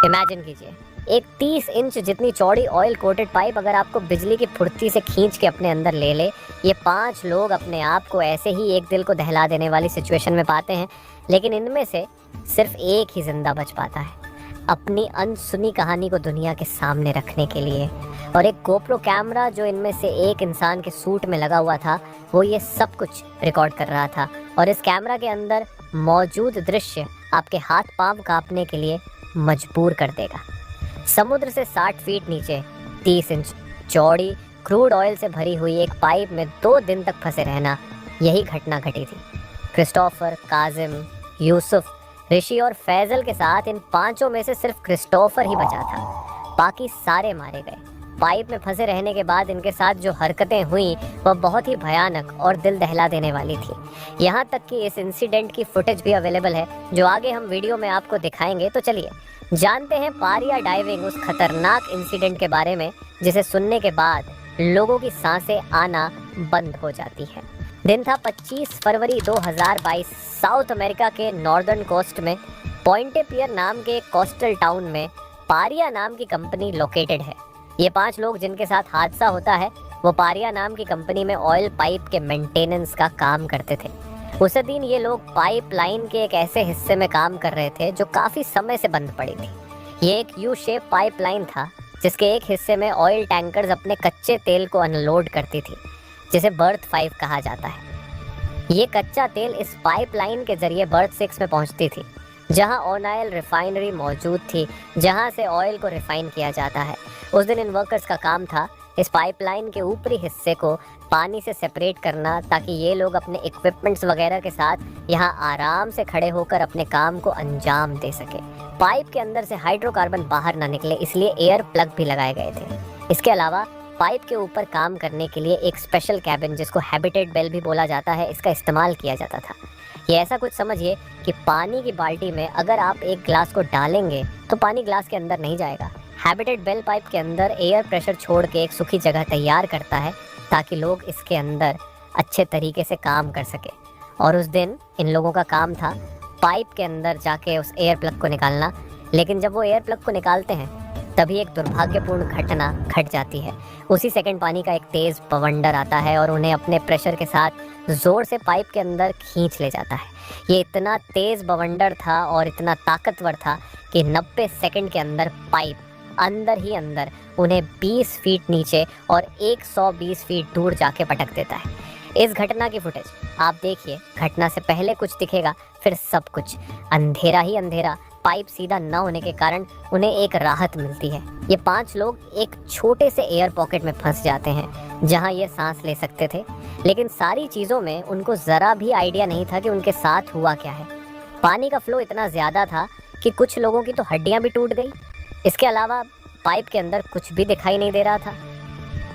Imagine कीजिए, एक 30 inch जितनी चौड़ी ऑयल कोटेड पाइप अगर आपको बिजली की फुर्ती से खींच के अपने अंदर ले ले। ये 5 लोग अपने आप को ऐसे ही एक दिल को दहला देने वाली सिचुएशन में पाते हैं, लेकिन इनमें से सिर्फ एक ही जिंदा बच पाता है अपनी अनसुनी कहानी को दुनिया के सामने रखने के लिए। और एक गोप्रो कैमरा जो इनमें से एक इंसान के सूट में लगा हुआ था, वो ये सब कुछ रिकॉर्ड कर रहा था। और इस कैमरा के अंदर मौजूद दृश्य आपके हाथ पांव कांपने के लिए मजबूर कर देगा। समुद्र से 60 फीट नीचे 30 इंच चौड़ी क्रूड ऑयल से भरी हुई एक पाइप में 2 दिन तक फंसे रहना, यही घटना घटी थी। क्रिस्टोफर, काजिम, यूसुफ, ऋषि और फैजल के साथ इन 5 में से सिर्फ क्रिस्टोफर ही बचा था, बाकी सारे मारे गए। पाइप में फंसे रहने के बाद इनके साथ जो हरकतें हुई वह बहुत ही भयानक और दिल दहला देने वाली थी। यहाँ तक कि इस इंसिडेंट की फुटेज भी अवेलेबल है, जो आगे हम वीडियो में आपको दिखाएंगे। तो चलिए जानते हैं पारिया डाइविंग उस खतरनाक इंसिडेंट के बारे में, जिसे सुनने के बाद लोगों की सांसें आना बंद हो जाती है। दिन था 25 फरवरी 2022। साउथ अमेरिका के नॉर्दर्न कोस्ट में पॉइंटे पियर नाम के एक कोस्टल टाउन में पारिया नाम की कंपनी लोकेटेड है। ये 5 लोग जिनके साथ हादसा होता है, वो पारिया नाम की कंपनी में ऑयल पाइप के मेंटेनेंस का काम करते थे। उस दिन ये लोग पाइप लाइन के एक ऐसे हिस्से में काम कर रहे थे जो काफ़ी समय से बंद पड़ी थी। ये एक यू शेप पाइप लाइन था, जिसके एक हिस्से में ऑयल टैंकर्स अपने कच्चे तेल को अनलोड करती थी, जिसे बर्थ 5 कहा जाता है। ये कच्चा तेल इस पाइप लाइन के जरिए बर्थ 6 में पहुंचती थी, जहां ऑनाइल रिफाइनरी मौजूद थी, जहां से ऑयल को रिफाइन किया जाता है। उस दिन इन वर्कर्स का काम था इस पाइपलाइन के ऊपरी हिस्से को पानी से सेपरेट करना, ताकि ये लोग अपने इक्विपमेंट्स वगैरह के साथ यहाँ आराम से खड़े होकर अपने काम को अंजाम दे सके। पाइप के अंदर से हाइड्रोकार्बन बाहर ना निकले, इसलिए एयर प्लग भी लगाए गए थे। इसके अलावा पाइप के ऊपर काम करने के लिए एक स्पेशल कैबिन, जिसको हैबिटेट बेल भी बोला जाता है, इसका इस्तेमाल किया जाता था। ये ऐसा कुछ समझिए कि पानी की बाल्टी में अगर आप एक ग्लास को डालेंगे तो पानी ग्लास के अंदर नहीं जाएगा। हैबिटेट बेल पाइप के अंदर एयर प्रेशर छोड़ के एक सूखी जगह तैयार करता है, ताकि लोग इसके अंदर अच्छे तरीके से काम कर सके। और उस दिन इन लोगों का काम था पाइप के अंदर जाके उस एयर प्लग को निकालना। लेकिन जब वो एयर प्लग को निकालते हैं, तभी एक दुर्भाग्यपूर्ण घटना घट जाती है। उसी सेकंड पानी का एक तेज़ बवंडर आता है और उन्हें अपने प्रेशर के साथ ज़ोर से पाइप के अंदर खींच ले जाता है। ये इतना तेज़ बवंडर था और इतना ताकतवर था कि 90 सेकंड के अंदर पाइप अंदर ही अंदर उन्हें 20 फीट नीचे और 120 फीट दूर जाके पटक देता है। इस घटना की फुटेज आप देखिए। घटना से पहले कुछ दिखेगा, फिर सब कुछ अंधेरा ही अंधेरा। पाइप सीधा न होने के कारण उन्हें एक राहत मिलती है। ये 5 लोग एक छोटे से एयर पॉकेट में फंस जाते हैं, जहां ये सांस ले सकते थे। लेकिन सारी चीज़ों में उनको ज़रा भी आइडिया नहीं था कि उनके साथ हुआ क्या है। पानी का फ्लो इतना ज़्यादा था कि कुछ लोगों की तो हड्डियां भी टूट गई। इसके अलावा पाइप के अंदर कुछ भी दिखाई नहीं दे रहा था।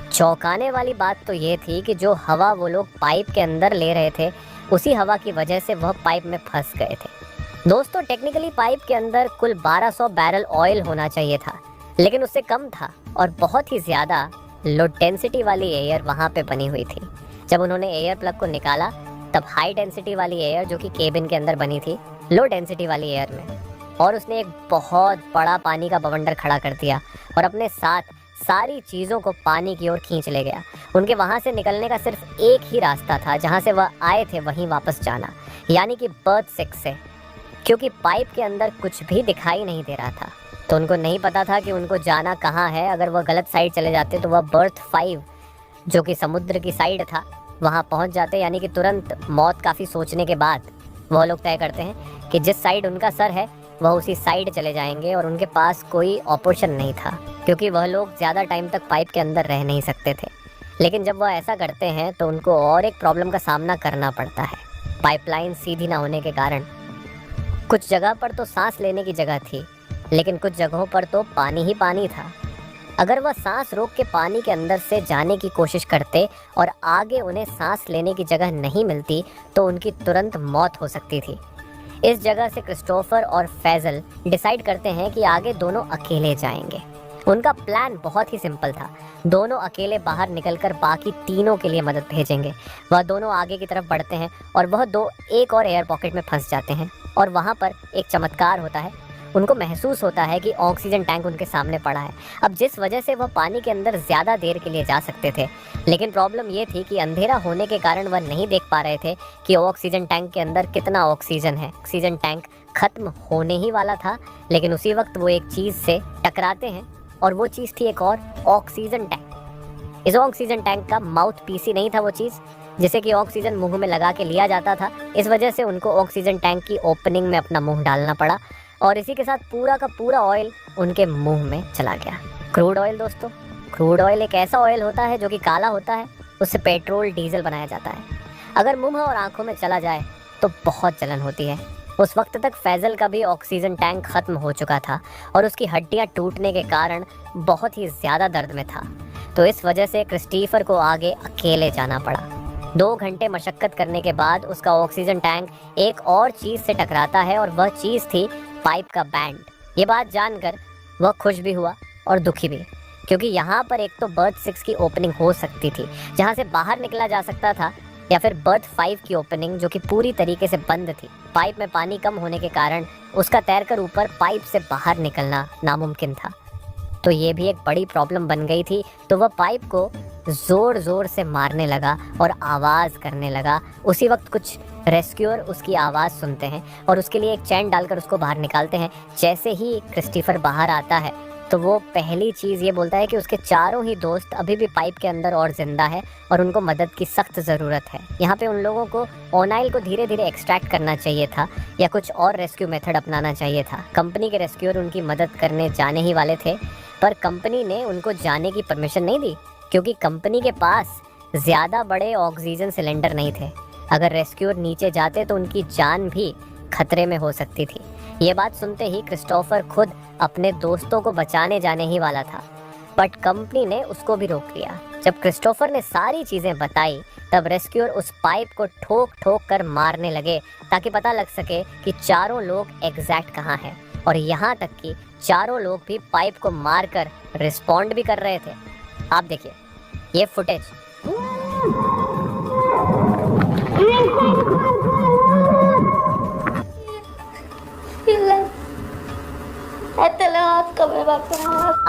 चौंकाने वाली बात तो ये थी कि जो हवा वो लोग पाइप के अंदर ले रहे थे, उसी हवा की वजह से वह पाइप में फंस गए थे। दोस्तों, टेक्निकली पाइप के अंदर कुल 1200 बैरल ऑयल होना चाहिए था, लेकिन उससे कम था और बहुत ही ज़्यादा लो डेंसिटी वाली एयर वहाँ पे बनी हुई थी। जब उन्होंने एयर प्लग को निकाला, तब हाई डेंसिटी वाली एयर जो कि केबिन के अंदर बनी थी, लो डेंसिटी वाली एयर में, और उसने एक बहुत बड़ा पानी का बवंडर खड़ा कर दिया और अपने साथ सारी चीज़ों को पानी की ओर खींच ले गया। उनके वहाँ से निकलने का सिर्फ एक ही रास्ता था, जहाँ से वह आए थे वहीं वापस जाना, यानी कि बर्थ 6 से। क्योंकि पाइप के अंदर कुछ भी दिखाई नहीं दे रहा था, तो उनको नहीं पता था कि उनको जाना कहाँ है। अगर वह गलत साइड चले जाते तो वह बर्थ 5, जो कि समुद्र की साइड था, वहाँ पहुँच जाते। यानी कि तुरंत मौत। काफ़ी सोचने के बाद वह लोग तय करते हैं कि जिस साइड उनका सर है वह उसी साइड चले जाएंगे, और उनके पास कोई ऑप्शन नहीं था, क्योंकि वह लोग ज़्यादा टाइम तक पाइप के अंदर रह नहीं सकते थे। लेकिन जब वह ऐसा करते हैं तो उनको और एक प्रॉब्लम का सामना करना पड़ता है। पाइपलाइन सीधी ना होने के कारण कुछ जगह पर तो सांस लेने की जगह थी, लेकिन कुछ जगहों पर तो पानी ही पानी था। अगर वह सांस रोक के पानी के अंदर से जाने की कोशिश करते और आगे उन्हें सांस लेने की जगह नहीं मिलती, तो उनकी तुरंत मौत हो सकती थी। इस जगह से क्रिस्टोफर और फैजल डिसाइड करते हैं कि आगे दोनों अकेले जाएंगे। उनका प्लान बहुत ही सिंपल था। दोनों अकेले बाहर निकलकर बाकी तीनों के लिए मदद भेजेंगे। वह दोनों आगे की तरफ बढ़ते हैं और वह दो एक और एयर पॉकेट में फंस जाते हैं, और वहाँ पर एक चमत्कार होता है। उनको महसूस होता है कि ऑक्सीजन टैंक उनके सामने पड़ा है। अब जिस वजह से वह पानी के अंदर ज़्यादा देर के लिए जा सकते थे, लेकिन प्रॉब्लम ये थी कि अंधेरा होने के कारण वह नहीं देख पा रहे थे कि ऑक्सीजन टैंक के अंदर कितना ऑक्सीजन है। ऑक्सीजन टैंक खत्म होने ही वाला था, लेकिन उसी वक्त वो एक चीज़ से टकराते हैं और वो चीज़ थी एक और ऑक्सीजन टैंक। इस ऑक्सीजन टैंक का माउथ पीस ही नहीं था वो चीज़ जिसे कि ऑक्सीजन मुंह में लगा के लिया जाता था। इस वजह से उनको ऑक्सीजन टैंक की ओपनिंग में अपना मुंह डालना पड़ा और इसी के साथ पूरा का पूरा ऑयल उनके मुंह में चला गया। क्रूड ऑयल दोस्तों, क्रूड ऑयल एक ऐसा ऑयल होता है जो कि काला होता है, उससे पेट्रोल डीजल बनाया जाता है। अगर मुंह और आंखों में चला जाए तो बहुत जलन होती है। उस वक्त तक फैजल का भी ऑक्सीजन टैंक खत्म हो चुका था और उसकी हड्डियां टूटने के कारण बहुत ही ज़्यादा दर्द में था। तो इस वजह से क्रिस्टीफर को आगे अकेले जाना पड़ा। 2 घंटे मशक्कत करने के बाद उसका ऑक्सीजन टैंक एक और चीज़ से टकराता है और वह चीज़ थी पाइप का बैंड। ये बात जानकर वह खुश भी हुआ और दुखी भी, क्योंकि यहाँ पर एक तो बर्थ 6 की ओपनिंग हो सकती थी जहाँ से बाहर निकला जा सकता था, या फिर बर्थ 5 की ओपनिंग जो कि पूरी तरीके से बंद थी। पाइप में पानी कम होने के कारण उसका तैरकर ऊपर पाइप से बाहर निकलना नामुमकिन था। तो ये भी एक बड़ी प्रॉब्लम बन गई थी। तो वह पाइप को ज़ोर ज़ोर से मारने लगा और आवाज़ करने लगा। उसी वक्त कुछ रेस्क्यूअर उसकी आवाज़ सुनते हैं और उसके लिए एक चैन डालकर उसको बाहर निकालते हैं। जैसे ही क्रिस्टीफर बाहर आता है तो वो पहली चीज़ ये बोलता है कि उसके चारों ही दोस्त अभी भी पाइप के अंदर और ज़िंदा है और उनको मदद की सख्त ज़रूरत है। यहाँ पे उन लोगों को ओनाइल को धीरे धीरे एक्सट्रैक्ट करना चाहिए था या कुछ और रेस्क्यू मेथड अपनाना चाहिए था। कंपनी के रेस्क्यूअर उनकी मदद करने जाने ही वाले थे, पर कंपनी ने उनको जाने की परमिशन नहीं दी, क्योंकि कंपनी के पास ज़्यादा बड़े ऑक्सीजन सिलेंडर नहीं थे। अगर रेस्क्यूअर नीचे जाते तो उनकी जान भी खतरे में हो सकती थी। ये बात सुनते ही क्रिस्टोफर खुद अपने दोस्तों को बचाने जाने ही वाला था, बट कंपनी ने उसको भी रोक लिया। जब क्रिस्टोफर ने सारी चीज़ें बताई तब रेस्क्यूअर उस पाइप को ठोक ठोक कर मारने लगे ताकि पता लग सके कि चारों लोग एग्जैक्ट कहाँ हैं, और यहाँ तक कि चारों लोग भी पाइप को मारकर रिस्पॉन्ड भी कर रहे थे। आप देखिए ये फुटेज।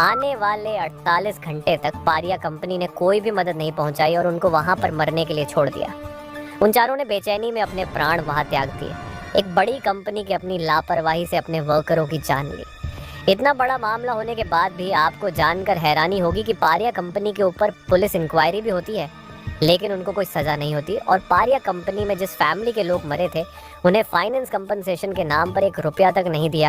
आने वाले 48 घंटे तक पारिया कंपनी ने कोई भी मदद नहीं पहुंचाई और उनको वहां पर मरने के लिए छोड़ दिया। उन चारों ने बेचैनी में अपने प्राण वहां त्याग दिए। एक बड़ी कंपनी की अपनी लापरवाही से अपने वर्करों की जान ली। इतना बड़ा मामला होने के बाद भी आपको जानकर हैरानी होगी कि पारिया कंपनी के ऊपर पुलिस इंक्वायरी भी होती है, लेकिन उनको कोई सज़ा नहीं होती। और पारिया कंपनी में जिस फैमिली के लोग मरे थे उन्हें फाइनेंस कंपनसेशन के नाम पर 1 रुपया तक नहीं दिया गया।